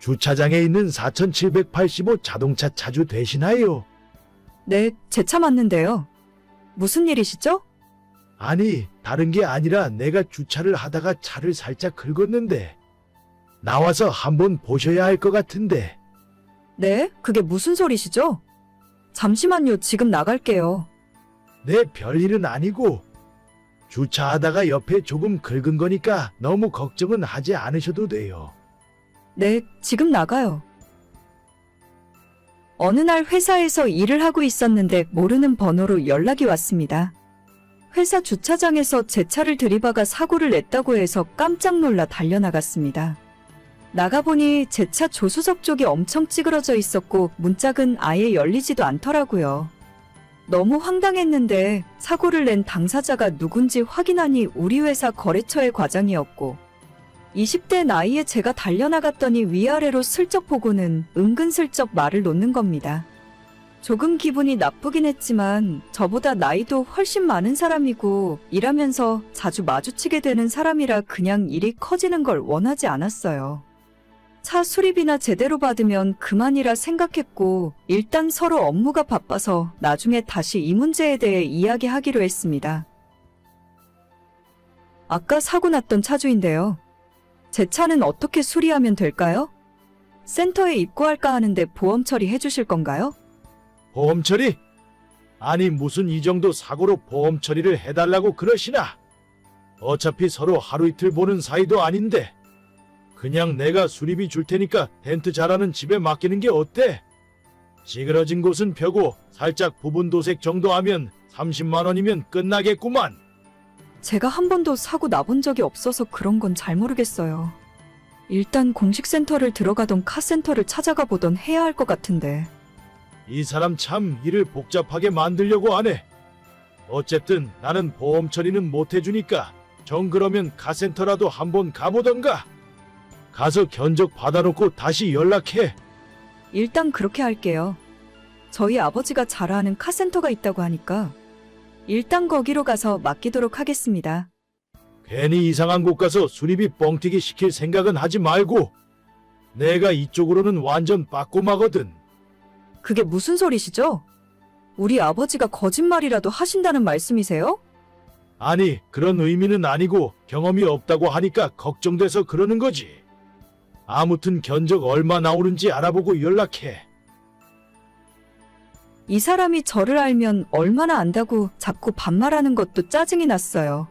주차장에 있는 4785 자동차 차주 되시나요? 네, 제 차 맞는데요. 무슨 일이시죠? 아니, 다른 게 아니라 내가 주차를 하다가 차를 살짝 긁었는데 나와서 한번 보셔야 할 것 같은데. 네, 그게 무슨 소리시죠? 잠시만요, 지금 나갈게요. 내 별일은 아니고 주차하다가 옆에 조금 긁은 거니까 너무 걱정은 하지 않으셔도 돼요. 네, 지금 나가요. 어느 날 회사에서 일을 하고 있었는데 모르는 번호로 연락이 왔습니다. 회사 주차장에서 제 차를 들이박아 사고를 냈다고 해서 깜짝 놀라 달려나갔습니다. 나가보니 제 차 조수석 쪽이 엄청 찌그러져 있었고 문짝은 아예 열리지도 않더라고요. 너무 황당했는데 사고를 낸 당사자가 누군지 확인하니 우리 회사 거래처의 과장이었고 20대 나이에 제가 달려나갔더니 위아래로 슬쩍 보고는 은근슬쩍 말을 놓는 겁니다. 조금 기분이 나쁘긴 했지만 저보다 나이도 훨씬 많은 사람이고 일하면서 자주 마주치게 되는 사람이라 그냥 일이 커지는 걸 원하지 않았어요. 차 수리비나 제대로 받으면 그만이라 생각했고 일단 서로 업무가 바빠서 나중에 다시 이 문제에 대해 이야기하기로 했습니다. 아까 사고 났던 차주인데요. 제 차는 어떻게 수리하면 될까요? 센터에 입고할까 하는데 보험 처리해 주실 건가요? 보험 처리? 아니, 무슨 이 정도 사고로 보험 처리를 해달라고 그러시나? 어차피 서로 하루 이틀 보는 사이도 아닌데 그냥 내가 수리비 줄 테니까 덴트 잘하는 집에 맡기는 게 어때? 찌그러진 곳은 펴고 살짝 부분 도색 정도 하면 30만 원이면 끝나겠구만. 제가 한 번도 사고 나본 적이 없어서 그런 건 잘 모르겠어요. 일단 공식 센터를 들어가던 카센터를 찾아가 보던 해야 할 것 같은데. 이 사람 참 일을 복잡하게 만들려고 하네. 어쨌든 나는 보험 처리는 못 해주니까 정 그러면 카센터라도 한번 가보던가. 가서 견적 받아놓고 다시 연락해. 일단 그렇게 할게요. 저희 아버지가 잘 아는 카센터가 있다고 하니까 일단 거기로 가서 맡기도록 하겠습니다. 괜히 이상한 곳 가서 수리비 뻥튀기 시킬 생각은 하지 말고. 내가 이쪽으로는 완전 빠꼬마거든. 그게 무슨 소리시죠? 우리 아버지가 거짓말이라도 하신다는 말씀이세요? 아니, 그런 의미는 아니고 경험이 없다고 하니까 걱정돼서 그러는 거지. 아무튼 견적 얼마 나오는지 알아보고 연락해. 이 사람이 저를 알면 얼마나 안다고 자꾸 반말하는 것도 짜증이 났어요.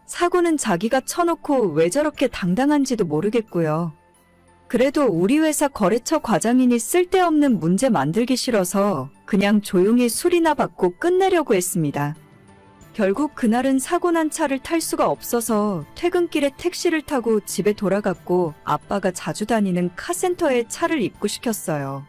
사고는 자기가 쳐놓고 왜 저렇게 당당한지도 모르겠고요. 그래도 우리 회사 거래처 과장이니 쓸데없는 문제 만들기 싫어서 그냥 조용히 술이나 받고 끝내려고 했습니다. 결국 그날은 사고 난 차를 탈 수가 없어서 퇴근길에 택시를 타고 집에 돌아갔고 아빠가 자주 다니는 카센터에 차를 입고시켰어요.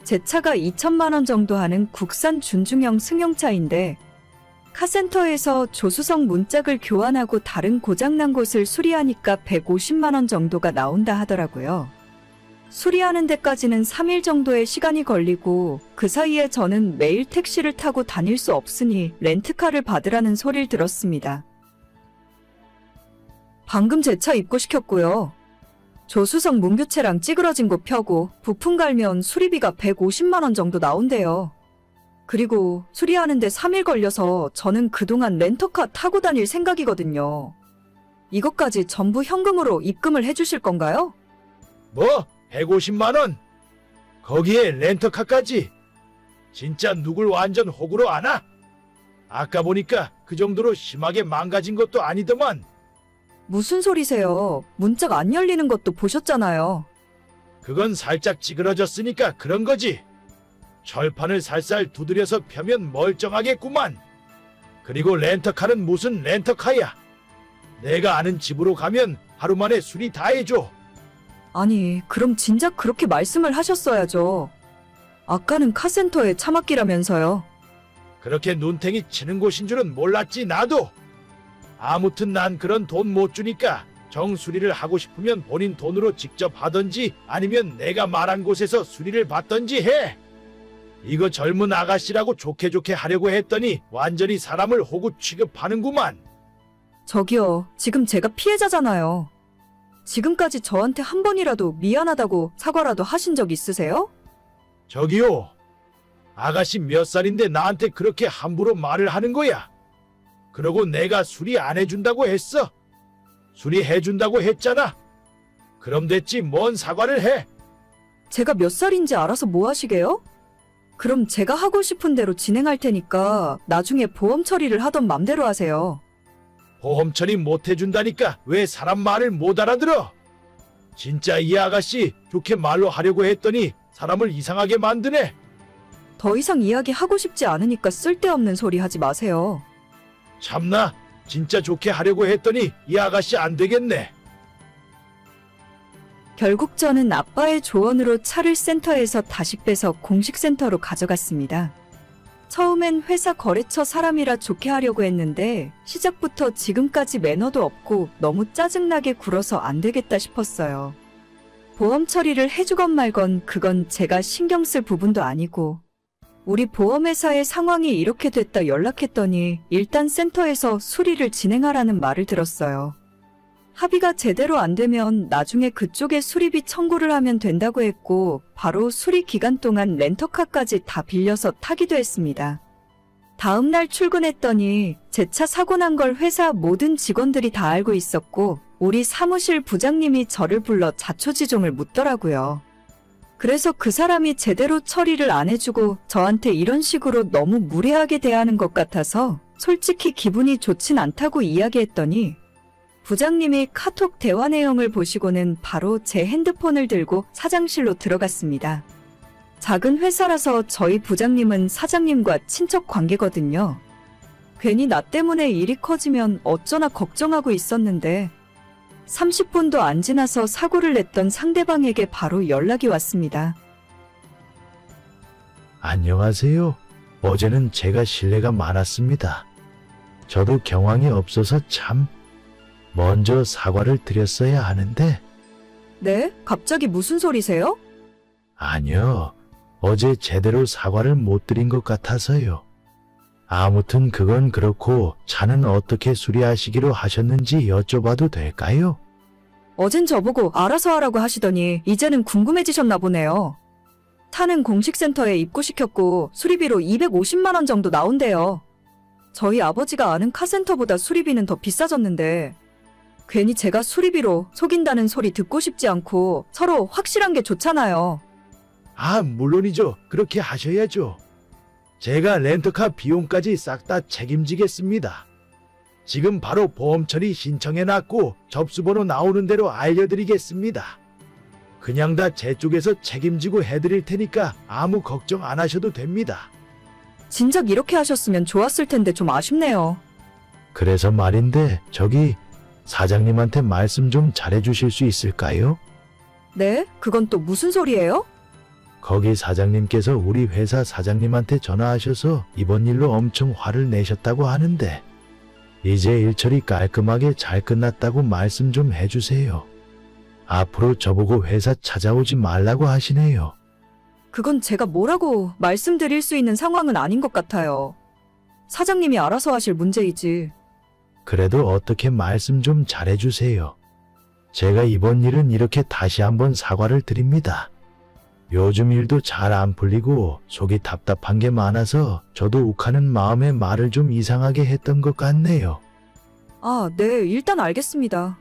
제 차가 2천만 원 정도 하는 국산 준중형 승용차인데 카센터에서 조수석 문짝을 교환하고 다른 고장난 곳을 수리하니까 150만 원 정도가 나온다 하더라고요. 수리하는 데까지는 3일 정도의 시간이 걸리고 그 사이에 저는 매일 택시를 타고 다닐 수 없으니 렌트카를 받으라는 소리를 들었습니다. 방금 제 차 입고시켰고요. 조수석 문교체랑 찌그러진 곳 펴고 부품 갈면 수리비가 150만 원 정도 나온대요. 그리고 수리하는데 3일 걸려서 저는 그동안 렌터카 타고 다닐 생각이거든요. 이것까지 전부 현금으로 입금을 해주실 건가요? 뭐? 150만 원? 거기에 렌터카까지? 진짜 누굴 완전 호구로 아나? 아까 보니까 그 정도로 심하게 망가진 것도 아니더만. 무슨 소리세요? 문짝 안 열리는 것도 보셨잖아요. 그건 살짝 찌그러졌으니까 그런 거지. 철판을 살살 두드려서 펴면 멀쩡하겠구만. 그리고 렌터카는 무슨 렌터카야? 내가 아는 집으로 가면 하루 만에 수리 다 해줘. 아니, 그럼 진작 그렇게 말씀을 하셨어야죠. 아까는 카센터에 차 맡기라면서요. 그렇게 눈탱이 치는 곳인 줄은 몰랐지 나도. 아무튼 난 그런 돈 못 주니까 정수리를 하고 싶으면 본인 돈으로 직접 하던지 아니면 내가 말한 곳에서 수리를 받던지 해. 이거 젊은 아가씨라고 좋게 좋게 하려고 했더니 완전히 사람을 호구 취급하는구만. 저기요, 지금 제가 피해자잖아요. 지금까지 저한테 한 번이라도 미안하다고 사과라도 하신 적 있으세요? 저기요. 아가씨 몇 살인데 나한테 그렇게 함부로 말을 하는 거야? 그러고 내가 수리 안 해준다고 했어. 수리해준다고 했잖아. 그럼 됐지 뭔 사과를 해. 제가 몇 살인지 알아서 뭐 하시게요? 그럼 제가 하고 싶은 대로 진행할 테니까 나중에 보험 처리를 하던 맘대로 하세요. 보험 처리 못 해준다니까 왜 사람 말을 못 알아들어? 진짜 이 아가씨 좋게 말로 하려고 했더니 사람을 이상하게 만드네. 더 이상 이야기하고 싶지 않으니까 쓸데없는 소리 하지 마세요. 참나, 진짜 좋게 하려고 했더니 이 아가씨 안 되겠네. 결국 저는 아빠의 조언으로 차를 센터에서 다시 빼서 공식센터로 가져갔습니다. 처음엔 회사 거래처 사람이라 좋게 하려고 했는데 시작부터 지금까지 매너도 없고 너무 짜증나게 굴어서 안 되겠다 싶었어요. 보험 처리를 해주건 말건 그건 제가 신경 쓸 부분도 아니고 우리 보험회사의 상황이 이렇게 됐다 연락했더니 일단 센터에서 수리를 진행하라는 말을 들었어요. 합의가 제대로 안 되면 나중에 그쪽에 수리비 청구를 하면 된다고 했고 바로 수리 기간 동안 렌터카까지 다 빌려서 타기도 했습니다. 다음 날 출근했더니 제 차 사고 난 걸 회사 모든 직원들이 다 알고 있었고 우리 사무실 부장님이 저를 불러 자초지종을 묻더라고요. 그래서 그 사람이 제대로 처리를 안 해주고 저한테 이런 식으로 너무 무례하게 대하는 것 같아서 솔직히 기분이 좋진 않다고 이야기했더니 부장님이 카톡 대화 내용을 보시고는 바로 제 핸드폰을 들고 사장실로 들어갔습니다. 작은 회사라서 저희 부장님은 사장님과 친척 관계거든요. 괜히 나 때문에 일이 커지면 어쩌나 걱정하고 있었는데 30분도 안 지나서 사고를 냈던 상대방에게 바로 연락이 왔습니다. 안녕하세요. 어제는 제가 실례가 많았습니다. 저도 경황이 없어서 참 먼저 사과를 드렸어야 하는데. 네? 갑자기 무슨 소리세요? 아니요. 어제 제대로 사과를 못 드린 것 같아서요. 아무튼 그건 그렇고 차는 어떻게 수리하시기로 하셨는지 여쭤봐도 될까요? 어젠 저보고 알아서 하라고 하시더니 이제는 궁금해지셨나 보네요. 차는 공식센터에 입고시켰고 수리비로 250만 원 정도 나온대요. 저희 아버지가 아는 카센터보다 수리비는 더 비싸졌는데 괜히 제가 수리비로 속인다는 소리 듣고 싶지 않고 서로 확실한 게 좋잖아요. 아, 물론이죠. 그렇게 하셔야죠. 제가 렌터카 비용까지 싹 다 책임지겠습니다. 지금 바로 보험 처리 신청해놨고 접수번호 나오는 대로 알려드리겠습니다. 그냥 다 제 쪽에서 책임지고 해드릴 테니까 아무 걱정 안 하셔도 됩니다. 진작 이렇게 하셨으면 좋았을 텐데 좀 아쉽네요. 그래서 말인데 저기 사장님한테 말씀 좀 잘해주실 수 있을까요? 네? 그건 또 무슨 소리예요? 거기 사장님께서 우리 회사 사장님한테 전화하셔서 이번 일로 엄청 화를 내셨다고 하는데 이제 일처리 깔끔하게 잘 끝났다고 말씀 좀 해주세요. 앞으로 저보고 회사 찾아오지 말라고 하시네요. 그건 제가 뭐라고 말씀드릴 수 있는 상황은 아닌 것 같아요. 사장님이 알아서 하실 문제이지. 그래도 어떻게 말씀 좀 잘해주세요. 제가 이번 일은 이렇게 다시 한번 사과를 드립니다. 요즘 일도 잘 안 풀리고 속이 답답한 게 많아서 저도 욱하는 마음에 말을 좀 이상하게 했던 것 같네요. 아, 네, 일단 알겠습니다.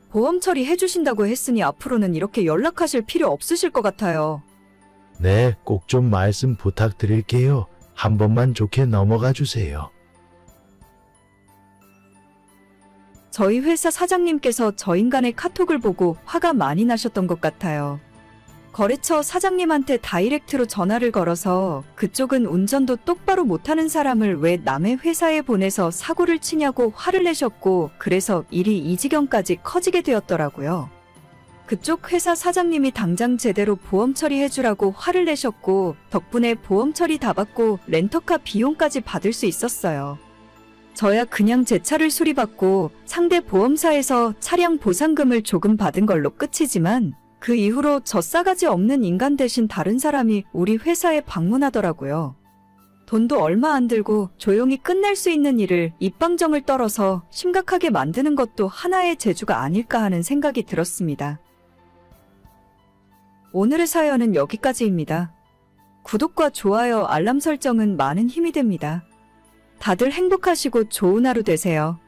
보험 처리 해주신다고 했으니 앞으로는 이렇게 연락하실 필요 없으실 것 같아요. 네, 꼭 좀 말씀 부탁드릴게요. 한 번만 좋게 넘어가 주세요. 저희 회사 사장님께서 저 인간의 카톡을 보고 화가 많이 나셨던 것 같아요. 거래처 사장님한테 다이렉트로 전화를 걸어서 그쪽은 운전도 똑바로 못하는 사람을 왜 남의 회사에 보내서 사고를 치냐고 화를 내셨고 그래서 일이 이 지경까지 커지게 되었더라고요. 그쪽 회사 사장님이 당장 제대로 보험 처리해주라고 화를 내셨고 덕분에 보험 처리 다 받고 렌터카 비용까지 받을 수 있었어요. 저야 그냥 제 차를 수리받고 상대 보험사에서 차량 보상금을 조금 받은 걸로 끝이지만 그 이후로 저 싸가지 없는 인간 대신 다른 사람이 우리 회사에 방문하더라고요. 돈도 얼마 안 들고 조용히 끝낼 수 있는 일을 입방정을 떨어서 심각하게 만드는 것도 하나의 재주가 아닐까 하는 생각이 들었습니다. 오늘의 사연은 여기까지입니다. 구독과 좋아요, 알람 설정은 많은 힘이 됩니다. 다들 행복하시고 좋은 하루 되세요.